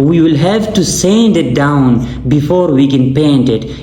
we will have to sand it down before we can paint it।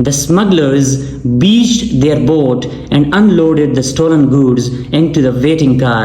The smugglers beached their boat and unloaded the stolen goods into the waiting car।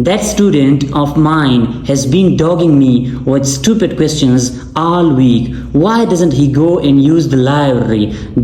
That student of mine has been dogging me with stupid questions all week। Why doesn't he go and use the library?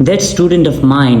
That student of mine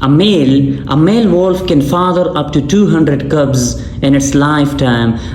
A male wolf can father up to 200 cubs in its lifetime।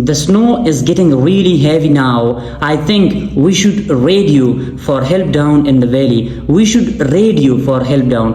the snow is getting really heavy now, I think we should radio for help down in the valley। we should radio for help down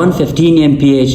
115 mph,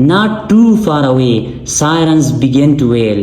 Not too far away, sirens began to wail।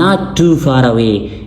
not too far away,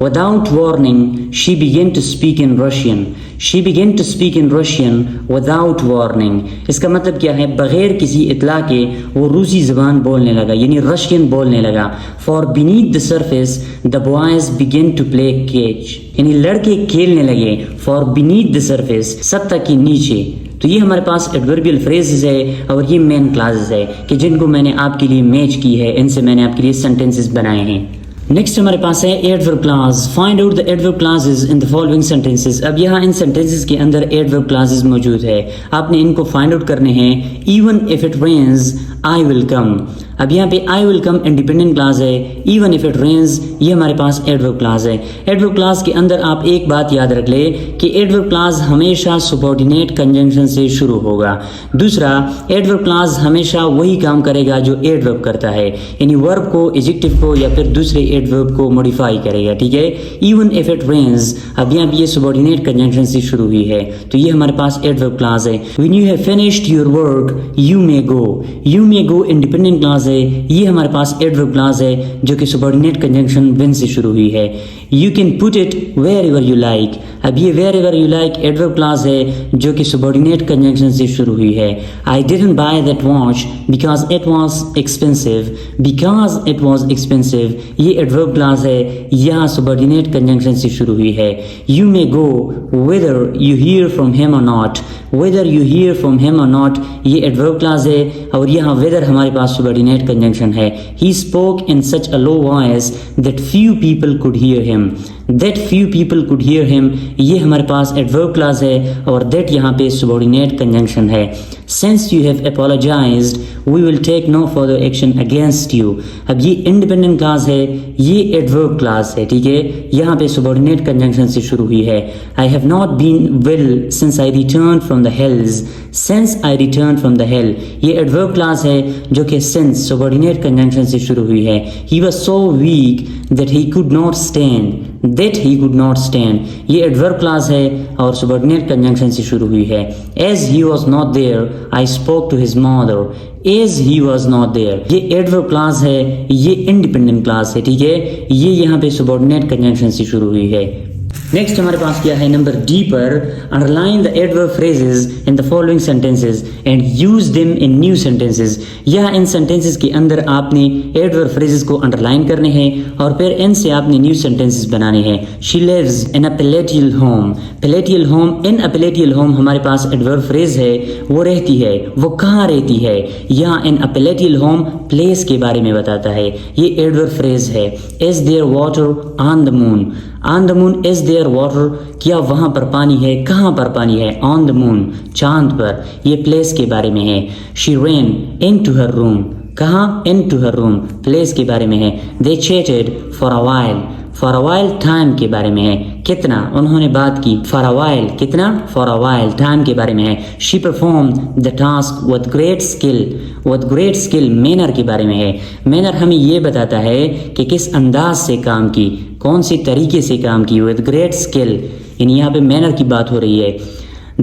Without warning, she began to speak in Russian. She began to speak in Russian without warning. اس کا مطلب کیا ہے؟ بغیر کسی اطلاع کے وہ روسی زبان بولنے لگا، یعنی رشین بولنے لگا. For beneath the surface, the boys began to play catch. یعنی لڑکے کھیلنے لگے. For beneath the surface, سطح کے نیچے. تو یہ ہمارے پاس ایڈوربیل فریزز ہے اور یہ مین کلاسز ہے کہ جن کو میں نے آپ کے لیے میچ کی ہے، ان سے میں نے آپ کے لیے سینٹینسز بنائے ہیں. نیکسٹ ہمارے پاس ہے adverb clause. Find out the adverb clauses in the following sentences. اب یہاں ان سینٹینسز کے اندر ایڈورب کلاسز موجود ہے، آپ نے ان کو فائنڈ آؤٹ کرنے ہیں. ایون اف اٹ رینز آئی ول کم. اب یہاں پہ آئی ول کم انڈیپینڈنٹ کلاس ہے. ایون اف اٹ رینز یہ ہمارے پاس ایڈورب کلاس ہے. ایڈورب کلاس کے اندر آپ ایک بات یاد رکھ لیں کہ ایڈورب کلاس ہمیشہ سبارڈینیٹ کنجنکشن سے شروع ہوگا. دوسرا، ایڈورب کلاس ہمیشہ وہی کام کرے گا جو ایڈورب کرتا ہے، یعنی ورب کو، ایجیکٹو کو یا پھر دوسرے ایڈورب کو موڈیفائی کرے گا. ٹھیک ہے، ایون اف اٹ رینز اب یہاں پہ یہ سبارڈینیٹ کنجنکشن سے شروع ہوئی ہے تو یہ ہمارے پاس ایڈورب کلاس ہے. When you have finished your work you may go. You may go independent class ہے، یہ ہمارے پاس ایڈورب کلاس ہے جو کہ سبارڈینیٹ کنجنکشن when سے شروع ہوئی ہے. You can put it wherever you like. اب یہ wherever you like adverb class ہے جو کہ سبارڈینیٹ کنجنکشن سے شروع ہوئی ہے. I didn't buy that watch because it was expensive. Because it was expensive یہ ایڈورب کلاس ہے، یہاں سبارڈینیٹ کنجنکشن سے شروع ہوئی ہے. You may go whether you hear from him or not. Whether you hear from him or not یہ adverb class ہے اور یہاں whether ہمارے پاس سبارڈینیٹ کنجنکشن ہے. He spoke in such a low voice that few people could hear him. That few people could hear him یہ ہمارے پاس adverb class ہے اور that یہاں پہ سبارڈینیٹ کنجنکشن ہے. Since you have apologized we will take no further action against you. اب یہ انڈیپینڈنٹ کلاس ہے، یہ ایڈورب کلاس ہے. ٹھیک ہے، یہاں پہ سبارڈینیٹ کنجنکشن سے شروع ہوئی ہے. I have not been well since I returned from the hills. Since I returned from the hill یہ ایڈورب کلاس ہے جو کہ since سبارڈینیٹ کنجنکشن سے شروع ہوئی ہے. He was so weak that he could not stand. That he could not stand یہ adverb class ہے اور سبارڈینیٹ کنجنکشن سے شروع ہوئی ہے. As he was not there I spoke to his mother. As he was not there یہ adverb class ہے، یہ انڈیپینڈنٹ کلاس ہے. ٹھیک ہے، یہ یہاں پہ سبارڈینیٹ کنجنکشن سے شروع ہوئی ہے. نیکسٹ ہمارے پاس کیا ہے؟ نمبر ڈی پر underline the adverb phrases in the following sentences and use them in new sentences. یہاں ان سینٹینسز کے اندر آپ نے ایڈورب فریزز کو انڈرلائن کرنے ہیں اور پھر ان سے آپ نے نیو سینٹینسز بنانے ہیں. She lives in a palatial home. Palatial home, in a palatial home ہمارے پاس ایڈورب فریز ہے، وہ رہتی ہے، وہ کہاں رہتی ہے. یہاں ان اے پیلیٹیل ہوم پلیس کے بارے میں بتاتا ہے، یہ ایڈورب فریز ہے. Is there water on the moon. On the moon is there water کیا وہاں پر پانی ہے؟ کہاں پر پانی ہے؟ آن دا مون چاند پر، یہ پلیس کے بارے میں ہے. شی رین ان ٹو ہر روم. کہاں؟ ان ٹو ہر روم پلیس کے بارے میں ہے. They chatted for a while. For a while time کے بارے میں ہے، کتنا انہوں نے بات کی. فار اے وائل کتنا، فار اے وائل ٹائم کے بارے میں ہے. She performed the task with great skill. With great skill manner کے بارے میں ہے. مینر ہمیں یہ بتاتا ہے کہ کس انداز سے کام کی، کون سے طریقے سے کام کی. ود گریٹ اسکل یعنی یہاں پہ مینر کی بات ہو رہی ہے.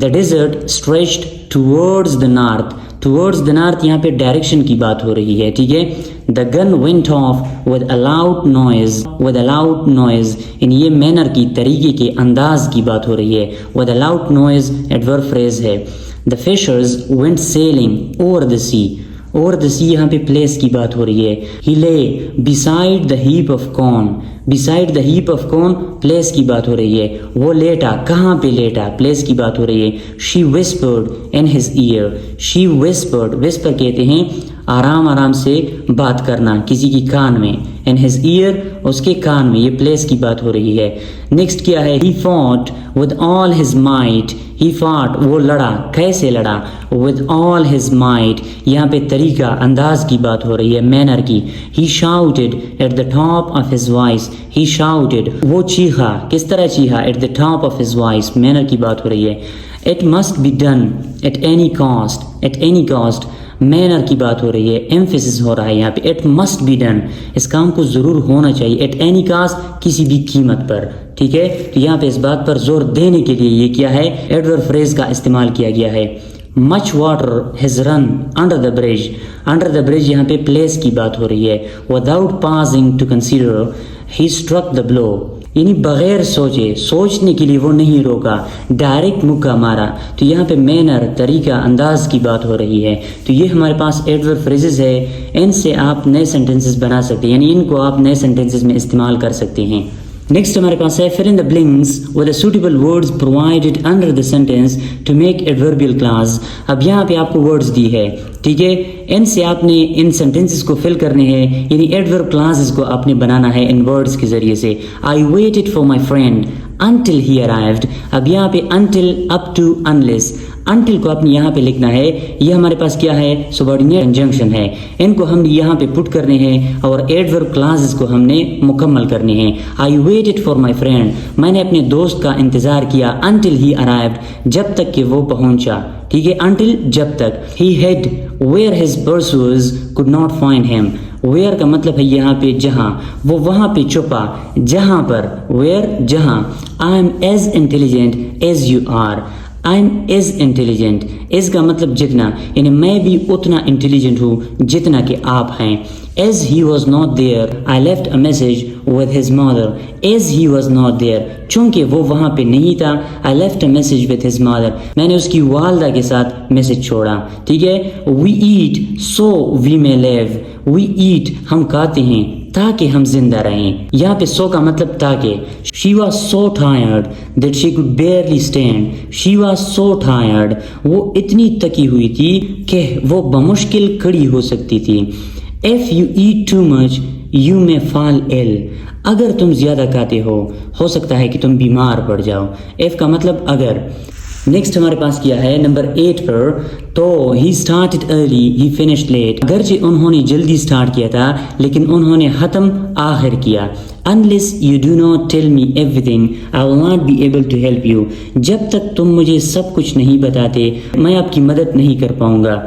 The desert stretched towards the north. Towards the north یہاں پہ ڈائریکشن کی بات ہو رہی ہے. ٹھیک ہے، the gun went off with a loud noise. With a loud noise یعنی یہ مینر کی، طریقے کے، انداز کی بات ہو رہی ہے. With a loud noise adverb phrase ہے. The fishers went sailing over the sea. Over the sea یہاں پہ پلیس کی بات ہو رہی ہے. ہی لے beside the heap of corn. beside the heap of corn place کی بات ہو رہی ہے. وہ لیٹا، کہاں پہ لیٹا، پلیس کی بات ہو رہی ہے. she whispered in his ear. she whispered whisper کہتے ہیں آرام آرام سے بات کرنا کسی کی کان میں. in his ear اس کے کان میں، یہ پلیس کی بات ہو رہی ہے. نیکسٹ کیا ہے؟ he fought with all his might. he fought وہ لڑا، کیسے لڑا؟ with all his might یہاں پہ طریقہ، انداز کی بات ہو رہی ہے، مینر کی. he shouted at the top of his voice. he shouted وہ چیخا، کس طرح چیخا؟ at the top of his voice manner کی بات ہو رہی ہے. it must be done at any cost. at any cost manner کی بات ہو رہی ہے، ایمفیسس ہو رہا ہے یہاں پہ. اٹ مسٹ بی ڈن اس کام کو ضرور ہونا چاہیے. ایٹ اینی کاسٹ کسی بھی قیمت پر. ٹھیک ہے، تو یہاں پہ اس بات پر زور دینے کے لیے یہ کیا ہے؟ ایڈورب فریز کا استعمال کیا گیا ہے. Much water has run under the bridge. Under the bridge یہاں پہ پلیس کی بات ہو رہی ہے. Without pausing to consider he struck the blow. یعنی بغیر سوچے، سوچنے کے لیے وہ نہیں روکا، ڈائریکٹ مکہ مارا. تو یہاں پہ مینر، طریقہ، انداز کی بات ہو رہی ہے. تو یہ ہمارے پاس ایڈورب فریزز ہے، ان سے آپ نئے سینٹنسز بنا سکتے ہیں، یعنی ان کو آپ نئے سینٹنسز میں استعمال کر سکتے ہیں. نیکسٹ ہمارے پاس ہے fill in the blanks with the suitable words provided under the sentence to make adverbial clause. اب یہاں پہ آپ کو words دی ہے، ٹھیک ہے، ان سے آپ نے ان سینٹنسز کو فل کرنے ہیں، یعنی ایڈورب کلاسز کو آپ نے بنانا ہے ان ورڈز کے ذریعے سے. I waited for my friend until he arrived. اب یہاں پہ until, up to, unless. until کو آپ نے یہاں پہ لکھنا ہے، یہ ہمارے پاس کیا ہے؟ سبارڈینیٹ کنجنکشن ہے. ان کو ہم یہاں پہ پٹ کرنے ہیں اور ایڈورب کلاسز کو ہم نے مکمل کرنے ہیں. I waited for my friend. میں نے اپنے دوست کا انتظار کیا until he arrived. جب تک کہ وہ پہنچا. ٹھیک ہے، until جب تک. He hid where his pursuers could not find him. where کا مطلب ہے یہاں پہ جہاں، وہ وہاں پہ چھپا، جہاں پر. where جہاں. I am as intelligent as you are. I am as intelligent. as کا مطلب جتنا، یعنی میں بھی اتنا انٹیلیجنٹ ہوں جتنا کہ آپ ہیں. As he was not there, I left a message with his mother. As he was not there, چونکہ وہ وہاں پہ نہیں تھا، I left a message with his mother. میں نے اس کی والدہ کے ساتھ میسج چھوڑا. ٹھیک ہے. We eat so we may live. We eat ہم کھاتے ہیں تاکہ ہم زندہ رہیں. یہاں پہ سو کا مطلب تاکہ. She was so tired that she could barely stand. She was so tired. وہ اتنی تکی ہوئی تھی کہ وہ بمشکل کھڑی ہو سکتی تھی. If you eat too much, you may fall ill. اگر تم زیادہ کھاتے ہو سکتا ہے کہ تم بیمار پڑ جاؤ. If کا مطلب اگر. نیکسٹ ہمارے پاس کیا ہے نمبر 8 پر. تو he started early, he finished late. اگرچہ انہوں نے جلدی سٹارٹ کیا تھا لیکن انہوں نے ختم آخر کیا. Unless you do not tell me everything, I will not be able to help you. جب تک تم مجھے سب کچھ نہیں بتاتے میں آپ کی مدد نہیں کر پاؤں گا.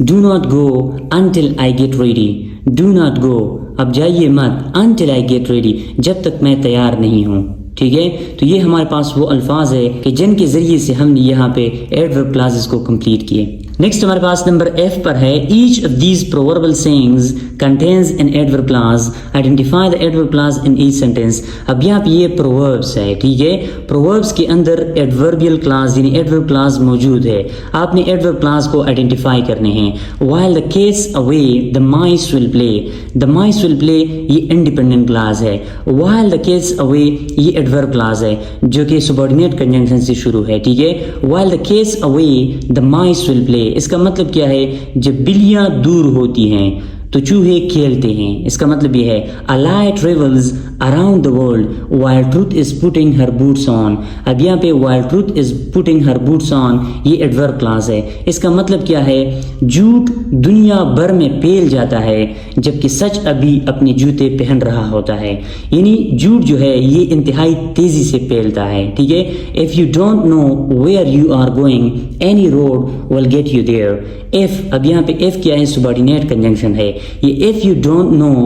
Do not go until I get ready. Do not go. اب جائیے مت. Until I get ready. جب تک میں تیار نہیں ہوں. ٹھیک ہے. تو یہ ہمارے پاس وہ الفاظ ہے کہ جن کے ذریعے سے ہم نے یہاں پہ ایڈورب کلاسز کو کمپلیٹ کیے. نیکسٹ ہمارے پاس نمبر F پر ہے each of these proverbial sayings contains an adverb clause. Identify the adverb clause in each sentence. اب یہاں پہ یہ proverbs ہے. ٹھیک ہے. proverbs کے اندر adverbial clause یعنی adverb clause موجود ہے. آپ نے adverb clause کو identify کرنے ہیں. While the cat's away the mice will play. The mice will play یہ independent clause ہے. While the cat's away یہ adverb clause ہے جو کہ subordinate conjunction سے شروع ہے. ٹھیک ہے. While the cat's away the mice will play. اس کا مطلب کیا ہے؟ جب بلیاں دور ہوتی ہیں تو چوہے کھیلتے ہیں. اس کا مطلب یہ ہے a lie travels around the world while truth is putting her boots on. اب یہاں پہ while truth is putting her boots on یہ adverb clause ہے. اس کا مطلب کیا ہے؟ جھوٹ دنیا بھر میں پھیل جاتا ہے جبکہ سچ ابھی اپنے جوتے پہن رہا ہوتا ہے. یعنی جھوٹ جو ہے یہ انتہائی تیزی سے پھیلتا ہے. ٹھیک ہے. if you don't know where you are going any road will get you there. if اب یہاں پہ if کیا ہے؟ subordinate conjunction ہے. یہ if you don't know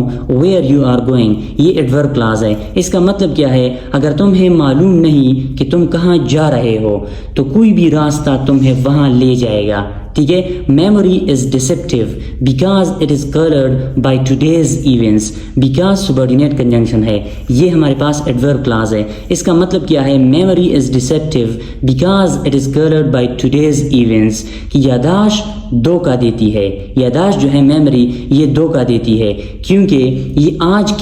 where you are going یہ adverb clause ہے. اس کا مطلب کیا ہے؟ اگر تمہیں معلوم نہیں کہ تم کہاں جا رہے ہو تو کوئی بھی راستہ تمہیں وہاں لے جائے گا. ٹھیک ہے. memory is deceptive because it is colored by today's events. because subordinate conjunction ہے. یہ ہمارے پاس adverb clause ہے. اس کا مطلب کیا ہے؟ memory is deceptive because it is colored by today's events. کہ یادداشت دھوکہ دیتی ہے. یادداشت جو ہے memory یہ دھوکہ دیتی ہے کیونکہ یہ آج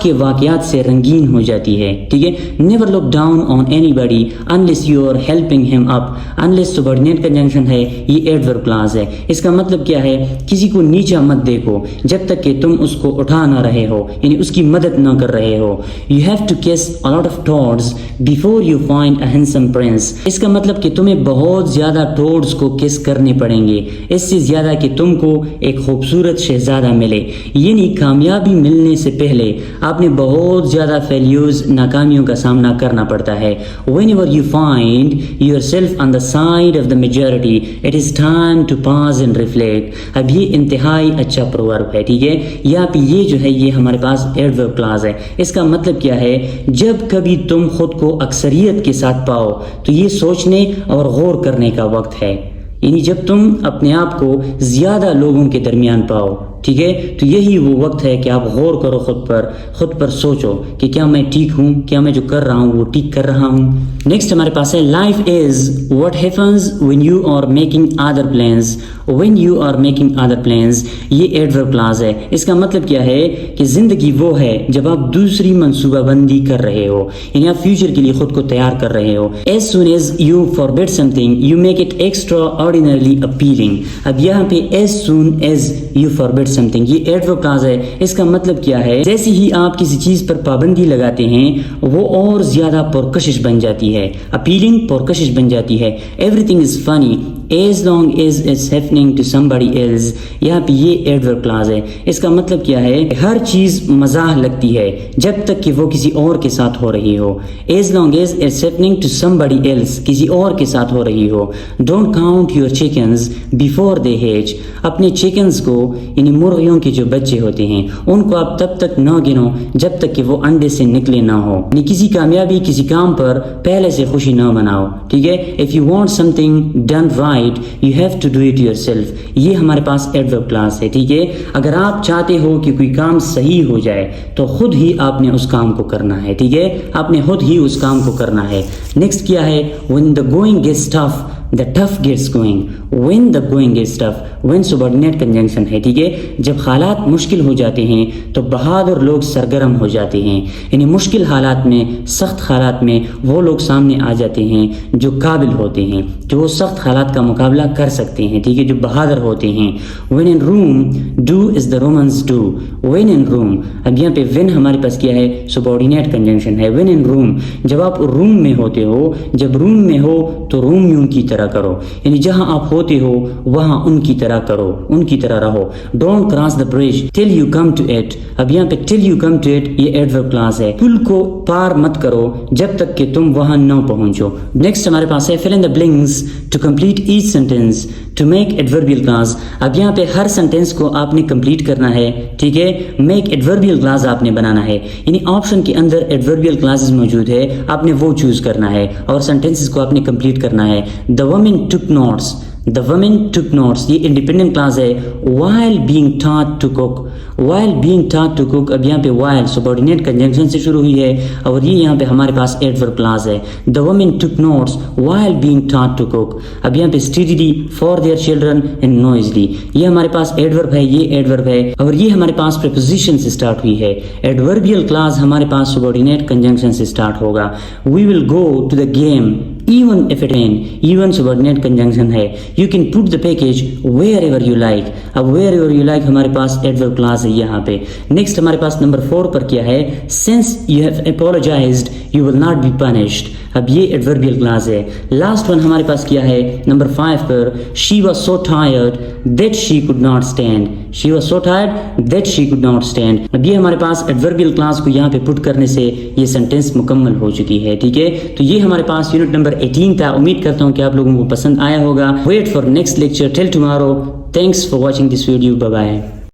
کے واقعات سے رنگین ہو جاتی ہے. ٹھیک ہے. never look down on anybody unless you are helping him up. unless subordinate conjunction ہے یہ adverb clause ہے. اس کا مطلب کیا ہے؟ کسی کو نیچا مت دیکھو جب تک کہ تم اس کو اٹھا نہ رہے ہو، یعنی اس کی مدد نہ کر رہے ہو. you have to kiss a lot of toads before you find a handsome prince. اس کا مطلب کہ تمہیں بہت زیادہ ٹوڈز کو کس کرنے پڑیں گے اس سے زیادہ کہ تم کو ایک خوبصورت شہزادہ ملے. یعنی کامیابی ملنے سے پہلے آپ نے بہت زیادہ فیلیورز، ناکامیوں کا سامنا کرنا پڑتا ہے. whenever you find yourself on the side of the majority it is time to pause and reflect. اب یہ انتہائی اچھا پروورب ہے. ٹھیک ہے. یہاں پہ یہ جو ہے یہ ہمارے پاس ایڈورب کلاز ہے. اس کا مطلب کیا ہے؟ جب کبھی تم خود کو اکثریت کے ساتھ پاؤ تو یہ سوچنے اور غور کرنے کا وقت ہے. یعنی جب تم اپنے آپ کو زیادہ لوگوں کے درمیان پاؤ ٹھیک ہے. تو یہی وہ وقت ہے کہ آپ غور کرو خود پر سوچو کہ کیا میں ٹھیک ہوں, کیا میں جو کر رہا ہوں وہ ٹھیک کر رہا ہوں. نیکسٹ ہمارے پاس ہے life is what happens when you are making other plans. When you are making other plans, یہ ایڈورب کلاز ہے. اس کا مطلب کیا ہے کہ زندگی وہ ہے جب آپ دوسری منصوبہ بندی کر رہے ہو, یعنی آپ فیوچر کے لیے خود کو تیار کر رہے ہو. As soon as you forbid something, you make it extraordinarily appealing. اب یہاں پہ as soon as you forbid something, یہ ایڈورب کلاز ہے. اس کا مطلب کیا ہے, جیسے ہی آپ کسی چیز پر پابندی لگاتے ہیں وہ اور زیادہ پرکشش بن جاتی ہے. appealing پرکشش بن جاتی ہے. everything is funny as long as it's happening to somebody else. یہاں پہ یہ ایڈورب کلاز ہے. اس کا مطلب کیا ہے, ہر چیز مزاح لگتی ہے جب تک کہ وہ کسی اور کے ساتھ ہو رہی ہو. as long as it's happening to somebody else, کسی اور کے ساتھ ہو رہی ہو. don't count your chickens before they hatch. اپنے چکنز کو یعنی مرغیوں کے جو بچے ہوتے ہیں ان کو آپ تب تک نہ گنو جب تک کہ وہ انڈے سے نکلے نہ ہو. یعنی کسی کامیابی کسی کام پر پہلے سے خوشی نہ مناؤ, ٹھیک ہے. if you want something done right, you have to do it yourself. یہ ہمارے پاس ایڈورب کلاس ہے, ٹھیک ہے. اگر آپ چاہتے ہو کہ کوئی کام صحیح ہو جائے تو خود ہی آپ نے اس کام کو کرنا ہے, ٹھیک ہے. آپ نے خود ہی اس کام کو کرنا ہے. نیکسٹ کیا ہے, when the going gets tough, the tough gets going. when the going gets tough, when subordinate conjunction ہے, ٹھیک ہے. جب حالات مشکل ہو جاتے ہیں تو بہادر لوگ سرگرم ہو جاتے ہیں. یعنی مشکل حالات میں, سخت حالات میں وہ لوگ سامنے آ جاتے ہیں جو قابل ہوتے ہیں, جو سخت حالات کا مقابلہ کر سکتے ہیں, ٹھیک ہے, جو بہادر ہوتے ہیں. when in room, do as the Romans do. when in room, اب یہاں پہ when ہمارے پاس کیا ہے, subordinate conjunction ہے. when in room, جب آپ روم میں ہوتے ہو, جب روم میں ہو تو رومیوں کی طرح کرو, یعنی جہاں آپ ہوتے ہو وہاں ان کی طرح کرو, ان کی طرح رہو. don't cross the bridge till you come to it. اب یہاں پہ till you come to it یہ ایڈورب کلاس ہے. پل کو پار مت کرو جب تک کہ تم وہاں نہ پہنچو. نیکسٹ ہمارے پاس ہے fill in the blanks to complete each sentence to make adverbial clause. اب یہاں پہ ہر سینٹینس کو آپ نے کمپلیٹ کرنا ہے, ٹھیک ہے. make adverbial clause آپ نے بنانا ہے, یعنی آپشن کے اندر adverbial clauses موجود ہے, آپ نے وہ چوز کرنا ہے اور سینٹینسز کو آپ نے کمپلیٹ کرنا ہے. the woman took notes. the woman took notes یہ انڈیپینڈنٹ کلاس ہے. while being taught to cook. while being taught to cook, اب یہاں پہ while subordinate conjunction سے شروع ہوئی ہے اور یہ یہاں پہ ہمارے پاس adverb clause ہے. the woman took notes while being taught to cook. اب یہاں پہ steadily, for their children and noisily یہ ہمارے پاس adverb ہے, یہ adverb ہے اور یہ ہمارے پاس preposition سے start ہوئی ہے. adverbial clause ہمارے پاس subordinate conjunction سے start ہوگا. we will go to the game even if it rain. even subordinate conjunction ہے. you can put the package wherever you like. اب wherever you like ہمارے پاس adverb clause ہے یہاں پہ. Next ہمارے پاس نمبر 4 پر کیا ہے, since you have apologized you will not be punished. اب یہ ایڈوربیل کلاس ہے. لاسٹ ون ہمارے پاس کیا ہے number 5 per, she was so tired that she could not stand. she was so tired that she could not stand. اب یہ ہمارے پاس ایڈوربیل کلاس کو یہاں پہ پٹ کرنے سے یہ سینٹینس مکمل ہو چکی ہے, ٹھیک ہے. تو یہ ہمارے پاس یونٹ نمبر 18 تھا. امید کرتا ہوں کہ آپ لوگوں کو پسند آیا ہوگا. Wait for next lecture. Till tomorrow. Thanks for watching this video. Bye bye.